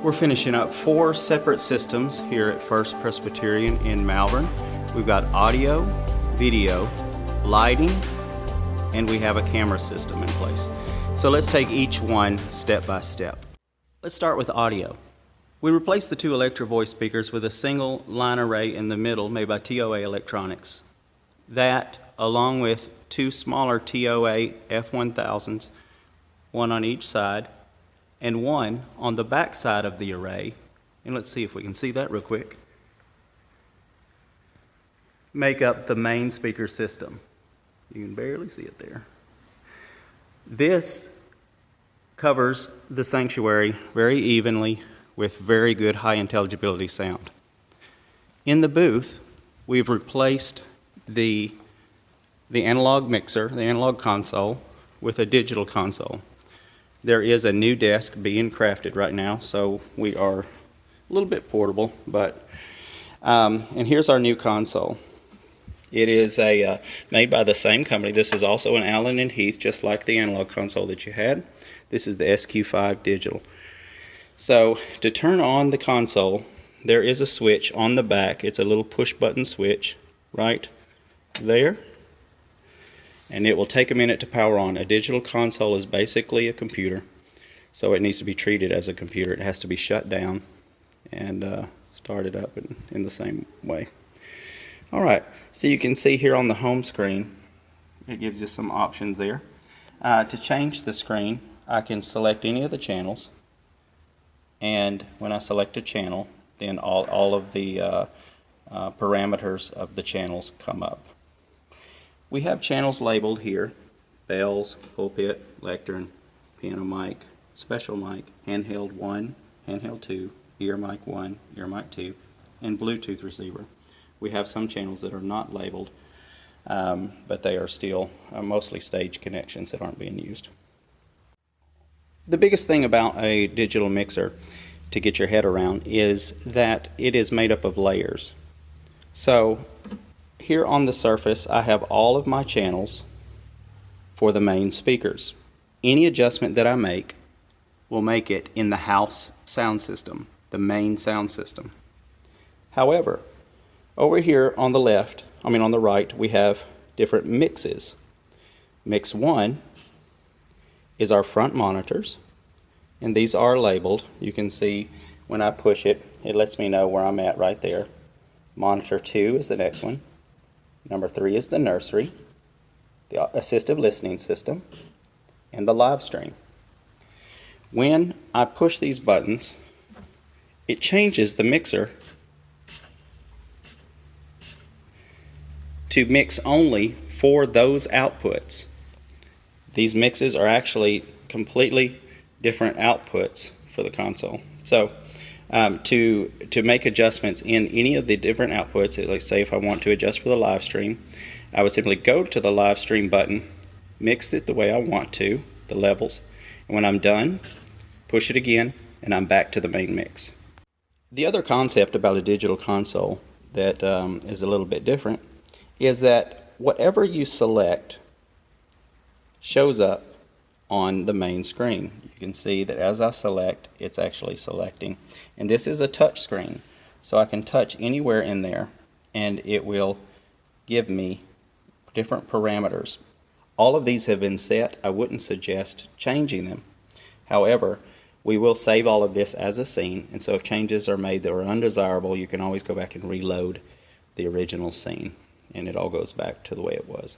We're finishing up 4 separate systems here at First Presbyterian in Malvern. We've got audio, video, lighting, and we have a camera system in place. So let's take each one step by step. Let's start with audio. We replaced the 2 Electro Voice speakers with a single line array in the middle made by TOA Electronics. That, along with 2 smaller TOA F1000s, one on each side, and one on the back side of the array, and let's see if we can see that real quick, make up the main speaker system. You can barely see it there. This covers the sanctuary very evenly with very good high intelligibility sound. In the booth, we've replaced the analog mixer, the analog console, with a digital console. There is a new desk being crafted right now, so we are a little bit portable, but and here's our new console. It is made by the same company. This is also an Allen and Heath, just like the analog console that you had. This is the SQ5 digital. So to turn on the console, there is a switch on the back. It's a little push button switch right there, and it will take a minute to power on. A digital console is basically a computer, so it needs to be treated as a computer. It has to be shut down and started up in the same way. Alright, so you can see here on the home screen, it gives you some options there. To change the screen, I can select any of the channels, and when I select a channel, then all of the parameters of the channels come up. We have channels labeled here: bells, pulpit, lectern, piano mic, special mic, handheld 1, handheld 2, ear mic 1, ear mic 2, and Bluetooth receiver. We have some channels that are not labeled, but they are still mostly stage connections that aren't being used. The biggest thing about a digital mixer to get your head around is that it is made up of layers. So here on the surface, I have all of my channels for the main speakers. Any adjustment that I make will make it in the house sound system, the main sound system. However, over here on the left, on the right, we have different mixes. Mix 1 is our front monitors, and these are labeled. You can see when I push it, it lets me know where I'm at right there. Monitor 2 is the next one. Number 3 is the nursery, the assistive listening system, and the live stream. When I push these buttons, it changes the mixer to mix only for those outputs. These mixes are actually completely different outputs for the console. So to make adjustments in any of the different outputs, let's say if I want to adjust for the live stream, I would simply go to the live stream button, mix it the way I want to, the levels, and when I'm done, push it again, and I'm back to the main mix. The other concept about a digital console that is a little bit different is that whatever you select shows up on the main screen. You can see that as I select, it's actually selecting. And this is a touch screen, so I can touch anywhere in there and it will give me different parameters. All of these have been set. I wouldn't suggest changing them. However, we will save all of this as a scene, and so if changes are made that are undesirable, you can always go back and reload the original scene, and it all goes back to the way it was.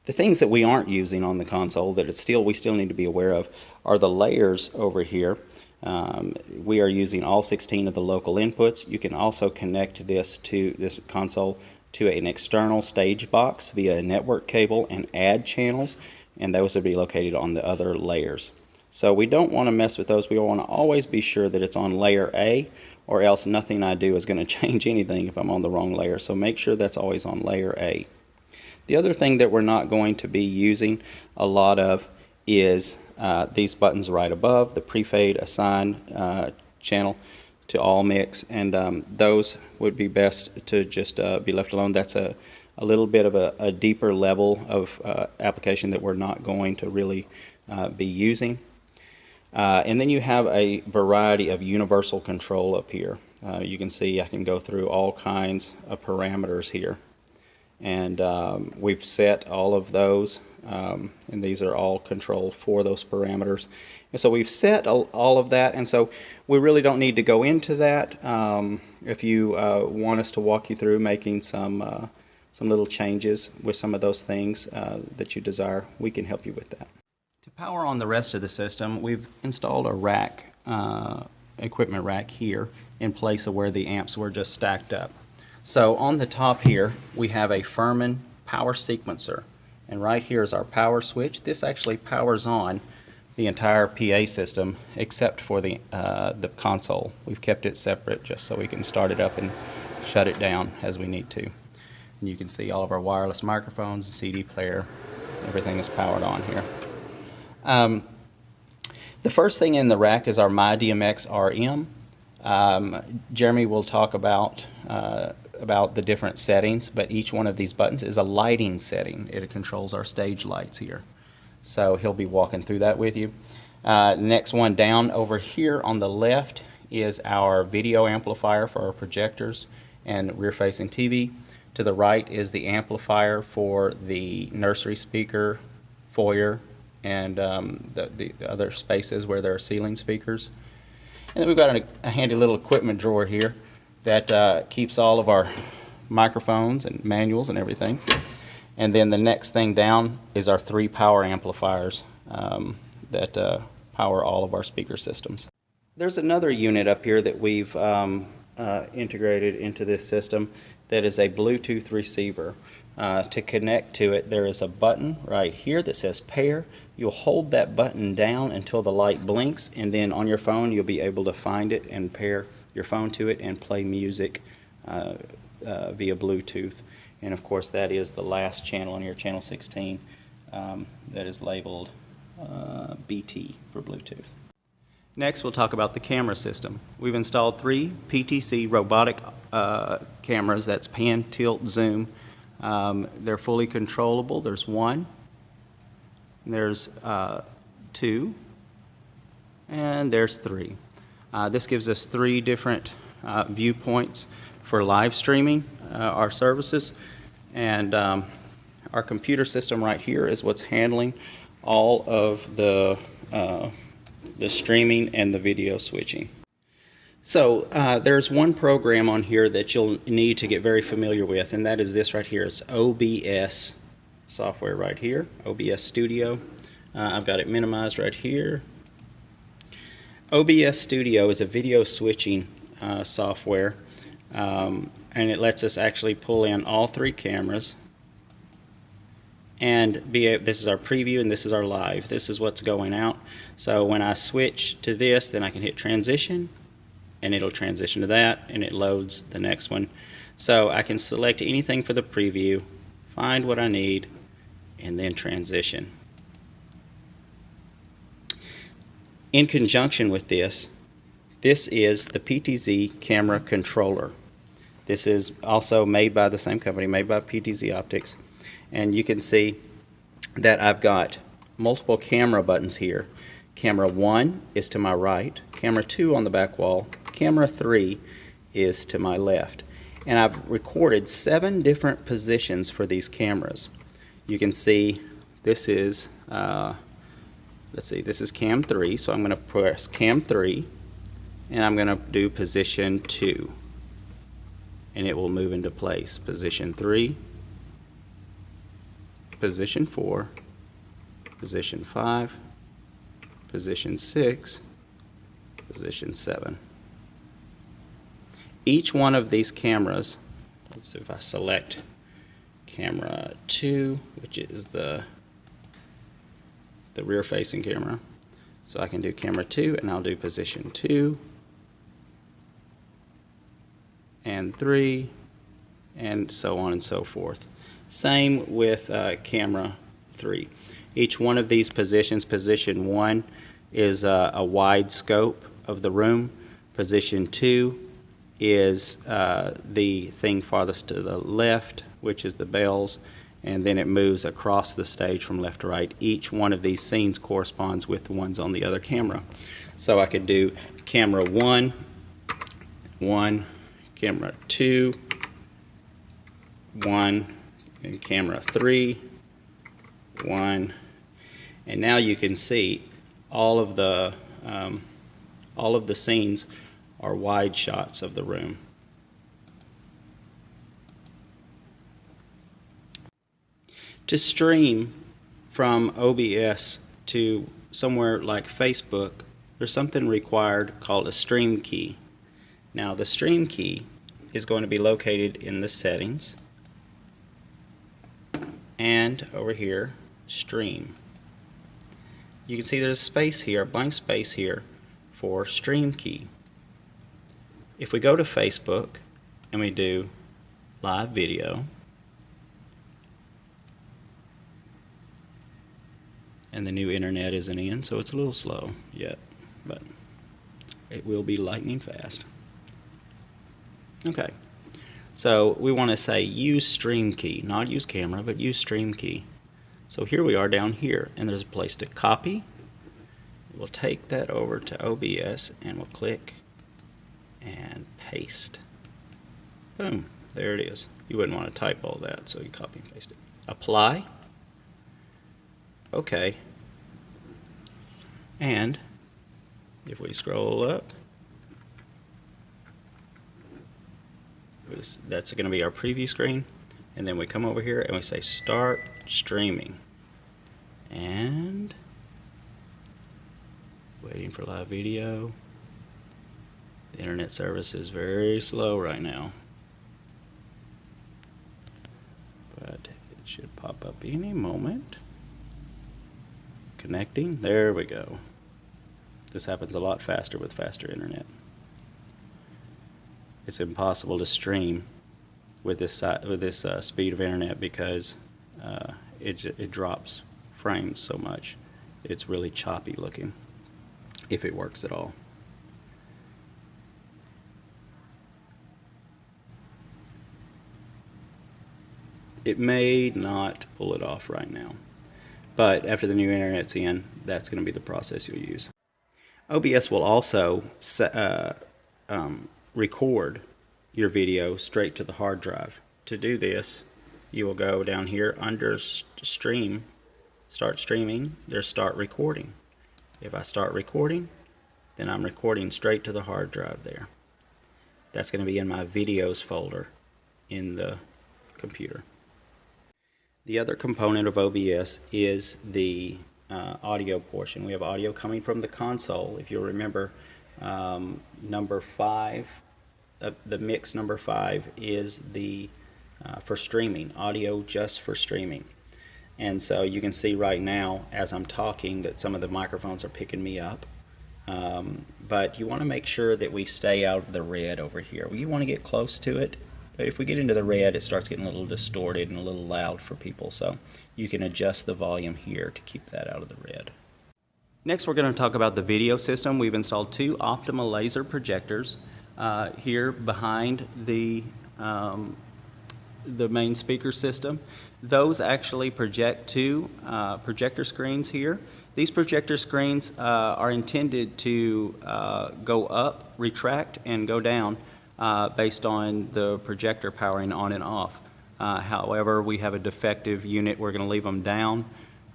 The things that we aren't using on the console that we still need to be aware of are the layers over here. We are using all 16 of the local inputs. You can also connect this console to an external stage box via a network cable and add channels, and those will be located on the other layers. So we don't want to mess with those. We want to always be sure that it's on layer A, or else nothing I do is going to change anything if I'm on the wrong layer. So make sure that's always on layer A. The other thing that we're not going to be using a lot of is these buttons right above, the pre-fade, assign channel to all mix, and those would be best to just be left alone. That's a little bit of a deeper level of application that we're not going to really be using. And then you have a variety of universal control up here. You can see I can go through all kinds of parameters here. And we've set all of those, and these are all controlled for those parameters. And so we've set all of that, and so we really don't need to go into that. If you want us to walk you through making some little changes with some of those things that you desire, we can help you with that. To power on the rest of the system, we've installed a rack, equipment rack here in place of where the amps were just stacked up. So on the top here, we have a Furman power sequencer, and right here is our power switch. This actually powers on the entire PA system except for the console. We've kept it separate just so we can start it up and shut it down as we need to. And you can see all of our wireless microphones, the CD player, everything is powered on here. The first thing in the rack is our MyDMX RM. Jeremy will talk about the different settings, but each one of these buttons is a lighting setting. It controls our stage lights here. So he'll be walking through that with you. Next one down over here on the left is our video amplifier for our projectors and rear-facing TV. To the right is the amplifier for the nursery speaker, foyer, and the other spaces where there are ceiling speakers. And then we've got a handy little equipment drawer here that keeps all of our microphones and manuals and everything. And then the next thing down is our 3 power amplifiers that power all of our speaker systems. There's another unit up here that we've integrated into this system that is a Bluetooth receiver. To connect to it, there is a button right here that says pair. You'll hold that button down until the light blinks, and then on your phone you'll be able to find it and pair your phone to it and play music via Bluetooth. And of course that is the last channel on your channel 16 that is labeled BT for Bluetooth. Next we'll talk about the camera system. We've installed 3 PTC robotic cameras. That's pan, tilt, zoom. They're fully controllable. There's 1, there's 2, and there's 3. This gives us 3 different viewpoints for live streaming our services, and our computer system right here is what's handling all of the streaming and the video switching. So there's one program on here that you'll need to get very familiar with, and that is this right here. It's OBS software right here, OBS Studio. I've got it minimized right here. OBS Studio is a video switching software, and it lets us actually pull in all 3 cameras and this is our preview and this is our live. This is what's going out. So when I switch to this, then I can hit transition and it'll transition to that and it loads the next one. So I can select anything for the preview, find what I need, and then transition. In conjunction with this, this is the PTZ camera controller. This is also made by the same company, made by PTZ Optics. And you can see that I've got multiple camera buttons here. Camera 1 is to my right, camera 2 on the back wall, camera 3 is to my left. And I've recorded 7 different positions for these cameras. You can see this is, let's see, this is cam 3, so I'm going to press cam 3 and I'm going to do position 2 and it will move into place. Position 3, position 4, position 5, position 6, position 7. Each one of these cameras, let's see if I select camera 2, which is the rear facing camera. So I can do camera 2 and I'll do position 2 and 3 and so on and so forth. Same with camera 3. Each one of these positions, position 1 is a wide scope of the room. Position 2 is the thing farthest to the left, which is the bells, and then it moves across the stage from left to right. Each one of these scenes corresponds with the ones on the other camera. So I could do camera 1, camera 2, 1, and camera 3, 1, and now you can see all of the scenes are wide shots of the room. To stream from OBS to somewhere like Facebook, there's something required called a stream key. Now the stream key is going to be located in the settings and over here, stream. You can see there's a space here, a blank space here for stream key. If we go to Facebook and we do live video, and the new internet isn't in, so it's a little slow yet, but it will be lightning fast. Okay, so we want to say use stream key, not use camera, but use stream key. So here we are down here, and there's a place to copy. We'll take that over to OBS, and we'll click and paste. Boom, there it is. You wouldn't want to type all that, so you copy and paste it. Apply. Okay, and if we scroll up, that's going to be our preview screen, and then we come over here and we say start streaming, and waiting for live video. The internet service is very slow right now, but it should pop up any moment. Connecting, there we go. This happens a lot faster with faster internet. It's impossible to stream with this speed of internet because it drops frames so much. It's really choppy looking, if it works at all. It may not pull it off right now, but after the new internet's in, that's going to be the process you'll use. OBS will also record your video straight to the hard drive. To do this, you will go down here under stream, start streaming, there's start recording. If I start recording, then I'm recording straight to the hard drive there. That's going to be in my videos folder in the computer. The other component of OBS is the audio portion. We have audio coming from the console. If you'll remember, number 5, the mix number 5 is the for streaming, audio just for streaming. And so you can see right now as I'm talking that some of the microphones are picking me up. But you want to make sure that we stay out of the red over here. You want to get close to it. But if we get into the red, it starts getting a little distorted and a little loud for people. So you can adjust the volume here to keep that out of the red. Next, we're going to talk about the video system. We've installed 2 optimal laser projectors here behind the main speaker system. Those actually project to projector screens here. These projector screens are intended to go up, retract, and go down based on the projector powering on and off. However, we have a defective unit. We're going to leave them down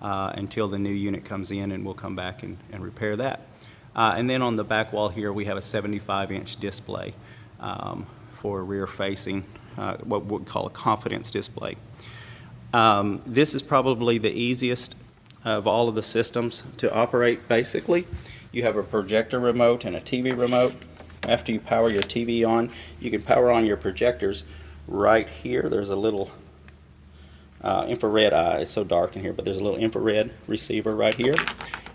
until the new unit comes in, and we'll come back and repair that. And then on the back wall here, we have a 75-inch display for rear-facing, what we call a confidence display. This is probably the easiest of all of the systems to operate. Basically, you have a projector remote and a TV remote. After you power your TV on, you can power on your projectors right here. There's a little infrared eye. It's so dark in here, but there's a little infrared receiver right here,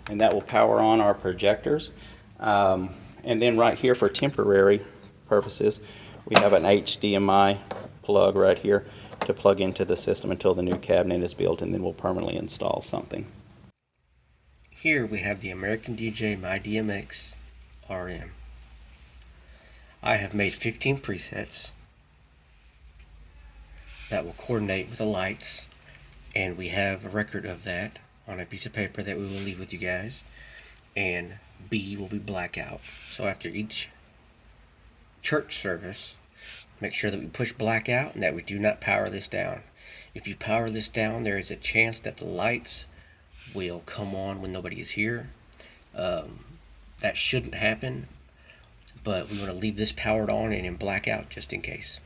and that will power on our projectors. And then right here for temporary purposes, we have an HDMI plug right here to plug into the system until the new cabinet is built, and then we'll permanently install something. Here we have the American DJ My DMX RM. I have made 15 presets that will coordinate with the lights And we have a record of that on a piece of paper that we will leave with you guys. And B will be blackout. So after each church service, make sure that we push blackout and that we do not power this down. If you power this down, there is a chance that the lights will come on when nobody is here. That shouldn't happen, but we want to leave this powered on and in blackout just in case.